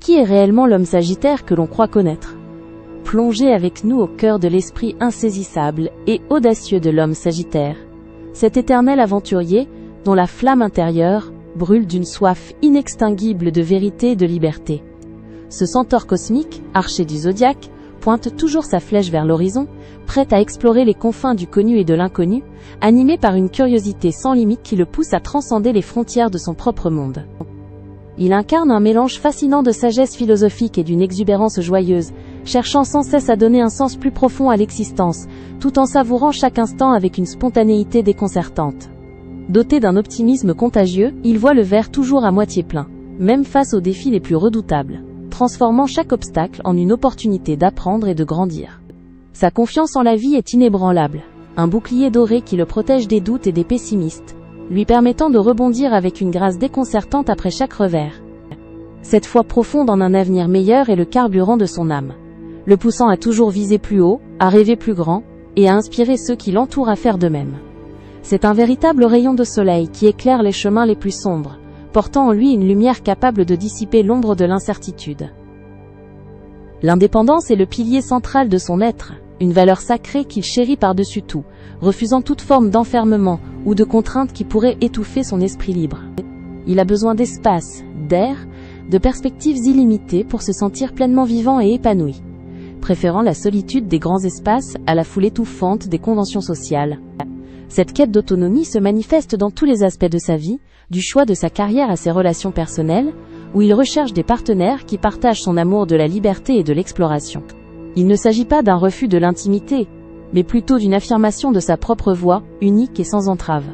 Qui est réellement l'homme Sagittaire que l'on croit connaître? Plongez avec nous au cœur de l'esprit insaisissable et audacieux de l'homme Sagittaire, cet éternel aventurier dont la flamme intérieure brûle d'une soif inextinguible de vérité et de liberté. Ce centaure cosmique, archer du zodiaque, pointe toujours sa flèche vers l'horizon, prêt à explorer les confins du connu et de l'inconnu, animé par une curiosité sans limite qui le pousse à transcender les frontières de son propre monde. Il incarne un mélange fascinant de sagesse philosophique et d'une exubérance joyeuse, cherchant sans cesse à donner un sens plus profond à l'existence, tout en savourant chaque instant avec une spontanéité déconcertante. Doté d'un optimisme contagieux, il voit le verre toujours à moitié plein, même face aux défis les plus redoutables, transformant chaque obstacle en une opportunité d'apprendre et de grandir. Sa confiance en la vie est inébranlable, un bouclier doré qui le protège des doutes et des pessimistes, lui permettant de rebondir avec une grâce déconcertante après chaque revers. Cette foi profonde en un avenir meilleur est le carburant de son âme, le poussant à toujours viser plus haut, à rêver plus grand, et à inspirer ceux qui l'entourent à faire de même. C'est un véritable rayon de soleil qui éclaire les chemins les plus sombres, portant en lui une lumière capable de dissiper l'ombre de l'incertitude. L'indépendance est le pilier central de son être, une valeur sacrée qu'il chérit par-dessus tout, refusant toute forme d'enfermement ou de contrainte qui pourrait étouffer son esprit libre. Il a besoin d'espace, d'air, de perspectives illimitées pour se sentir pleinement vivant et épanoui, préférant la solitude des grands espaces à la foule étouffante des conventions sociales. Cette quête d'autonomie se manifeste dans tous les aspects de sa vie, du choix de sa carrière à ses relations personnelles, où il recherche des partenaires qui partagent son amour de la liberté et de l'exploration. Il ne s'agit pas d'un refus de l'intimité, mais plutôt d'une affirmation de sa propre voix, unique et sans entrave.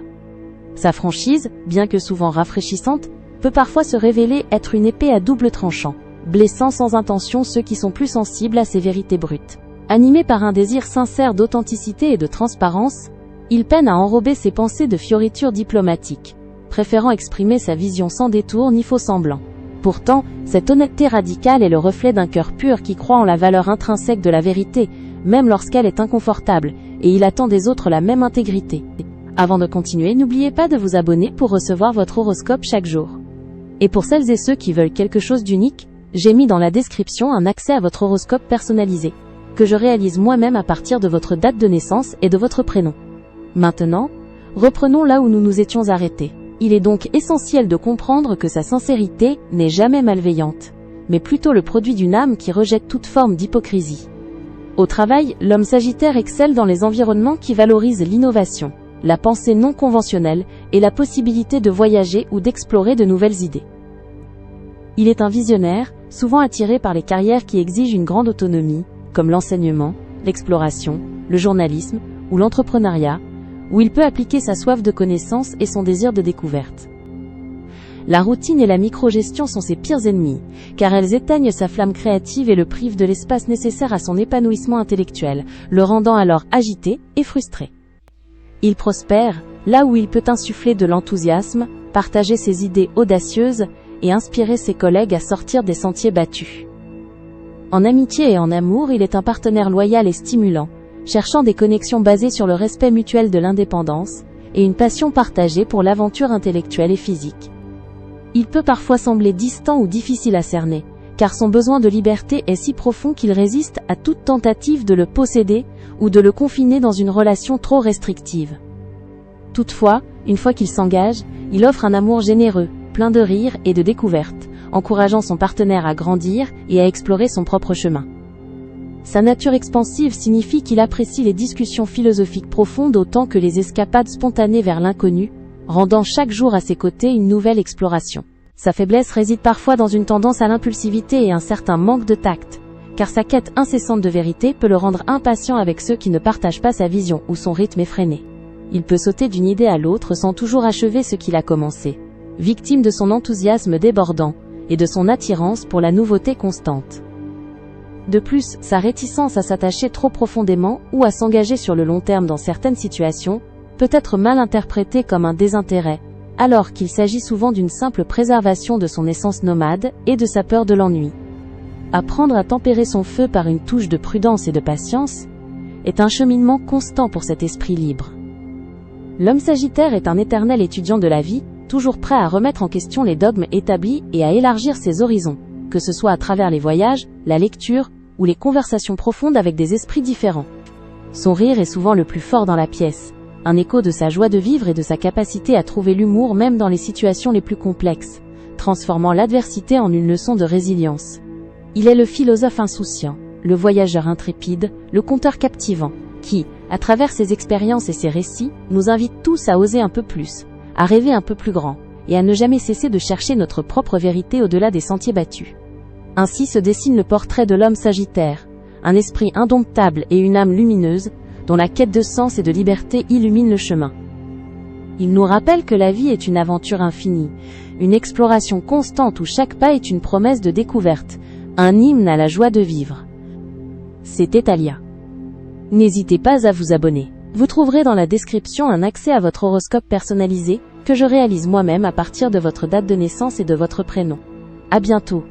Sa franchise, bien que souvent rafraîchissante, peut parfois se révéler être une épée à double tranchant, blessant sans intention ceux qui sont plus sensibles à ses vérités brutes. Animé par un désir sincère d'authenticité et de transparence, il peine à enrober ses pensées de fioritures diplomatiques, préférant exprimer sa vision sans détour ni faux semblant. Pourtant, cette honnêteté radicale est le reflet d'un cœur pur qui croit en la valeur intrinsèque de la vérité, même lorsqu'elle est inconfortable, et il attend des autres la même intégrité. Avant de continuer, n'oubliez pas de vous abonner pour recevoir votre horoscope chaque jour. Et pour celles et ceux qui veulent quelque chose d'unique, j'ai mis dans la description un accès à votre horoscope personnalisé, que je réalise moi-même à partir de votre date de naissance et de votre prénom. Maintenant, reprenons là où nous nous étions arrêtés. Il est donc essentiel de comprendre que sa sincérité n'est jamais malveillante, mais plutôt le produit d'une âme qui rejette toute forme d'hypocrisie. Au travail, l'homme Sagittaire excelle dans les environnements qui valorisent l'innovation, la pensée non conventionnelle et la possibilité de voyager ou d'explorer de nouvelles idées. Il est un visionnaire, souvent attiré par les carrières qui exigent une grande autonomie, comme l'enseignement, l'exploration, le journalisme ou l'entrepreneuriat, où il peut appliquer sa soif de connaissance et son désir de découverte. La routine et la microgestion sont ses pires ennemis, car elles éteignent sa flamme créative et le privent de l'espace nécessaire à son épanouissement intellectuel, le rendant alors agité et frustré. Il prospère là où il peut insuffler de l'enthousiasme, partager ses idées audacieuses et inspirer ses collègues à sortir des sentiers battus. En amitié et en amour, il est un partenaire loyal et stimulant, cherchant des connexions basées sur le respect mutuel de l'indépendance et une passion partagée pour l'aventure intellectuelle et physique. Il peut parfois sembler distant ou difficile à cerner, car son besoin de liberté est si profond qu'il résiste à toute tentative de le posséder ou de le confiner dans une relation trop restrictive. Toutefois, une fois qu'il s'engage, il offre un amour généreux, plein de rire et de découvertes, encourageant son partenaire à grandir et à explorer son propre chemin. Sa nature expansive signifie qu'il apprécie les discussions philosophiques profondes autant que les escapades spontanées vers l'inconnu, rendant chaque jour à ses côtés une nouvelle exploration. Sa faiblesse réside parfois dans une tendance à l'impulsivité et un certain manque de tact, car sa quête incessante de vérité peut le rendre impatient avec ceux qui ne partagent pas sa vision ou son rythme effréné. Il peut sauter d'une idée à l'autre sans toujours achever ce qu'il a commencé, victime de son enthousiasme débordant et de son attirance pour la nouveauté constante. De plus, sa réticence à s'attacher trop profondément ou à s'engager sur le long terme dans certaines situations peut être mal interprétée comme un désintérêt, alors qu'il s'agit souvent d'une simple préservation de son essence nomade et de sa peur de l'ennui. Apprendre à tempérer son feu par une touche de prudence et de patience est un cheminement constant pour cet esprit libre. L'homme Sagittaire est un éternel étudiant de la vie, toujours prêt à remettre en question les dogmes établis et à élargir ses horizons, que ce soit à travers les voyages, la lecture, ou les conversations profondes avec des esprits différents. Son rire est souvent le plus fort dans la pièce, un écho de sa joie de vivre et de sa capacité à trouver l'humour même dans les situations les plus complexes, transformant l'adversité en une leçon de résilience. Il est le philosophe insouciant, le voyageur intrépide, le conteur captivant, qui, à travers ses expériences et ses récits, nous invite tous à oser un peu plus, à rêver un peu plus grand, et à ne jamais cesser de chercher notre propre vérité au-delà des sentiers battus. Ainsi se dessine le portrait de l'homme sagittaire, un esprit indomptable et une âme lumineuse, dont la quête de sens et de liberté illumine le chemin. Il nous rappelle que la vie est une aventure infinie, une exploration constante où chaque pas est une promesse de découverte, un hymne à la joie de vivre. C'était Talia. N'hésitez pas à vous abonner. Vous trouverez dans la description un accès à votre horoscope personnalisé, que je réalise moi-même à partir de votre date de naissance et de votre prénom. À bientôt.